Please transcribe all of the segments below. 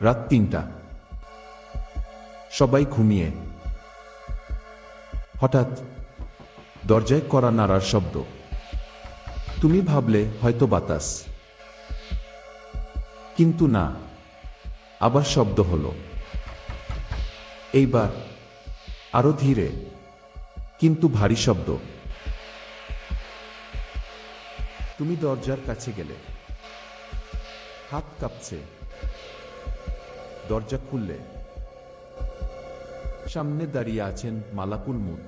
রাত ৩টা, সবাই ঘুমিয়ে। হঠাৎ দরজায় কড়া নাড়ার শব্দ। তুমি ভাবলে হয়তো বাতাস, কিন্তু না। আবার শব্দ হলো, এইবার আরো ধীরে, কিন্তু ভারী শব্দ। তুমি দরজার কাছে গেলে, হাত কাঁপছে। দরজা খুললে সামনে দাঁড়িয়ে আছেন মালাকুল মউত,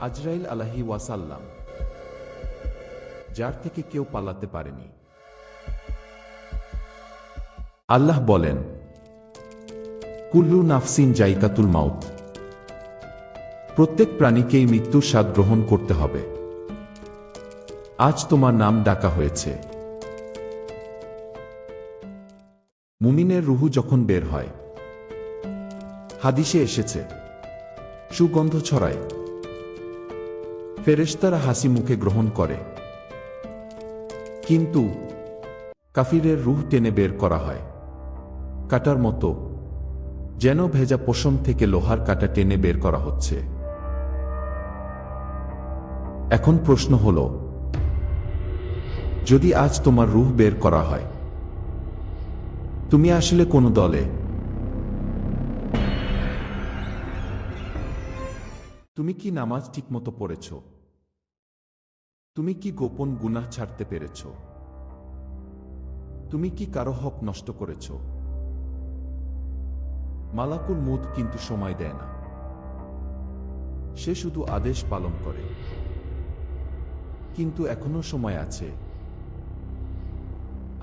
আজরাইল আলাইহি ওয়াসাল্লাম, যার থেকে কেউ পালাতে পারেনি। আল্লাহ বলেন, কুল্লু নাফসিন জাইকাতুল মাউত, প্রত্যেক প্রাণীকেই মৃত্যুর স্বাদ গ্রহণ করতে হবে। আজ তোমার নাম ডাকা হয়েছে। মুমিনের রুহু যখন বের হয়, হাদিসে এসেছে, সুগন্ধ ছড়ায়। ফেরেশতারা হাসি মুখে গ্রহণ করে, কিন্তু কাফিরের রুহ টেনে বের করা হয় কাটার মতো, যেন ভেজা পশম থেকে লোহার কাটা টেনে বের করা হচ্ছে। এখন প্রশ্ন হলো, যদি আজ তোমার রুহ বের করা হয়, তুমি আসলে কোন দলে? তুমি কি নামাজ ঠিকমতো পড়েছ? তুমি কি গোপন গুনাহ ছাড়তে পেরেছ? তুমি কি কারো হক নষ্ট করেছ? মালাকুল মউত কিন্তু সময় দেয় না, সে শুধু আদেশ পালন করে। কিন্তু এখনো সময় আছে।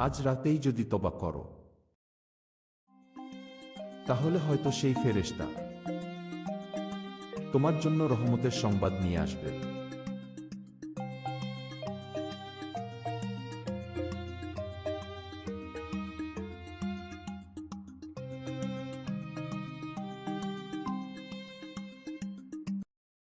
আজ রাতেই যদি তওবা করো, তাহলে হয়তো সেই ফেরেশতা তোমার জন্য রহমতের সংবাদ নিয়ে আসবে।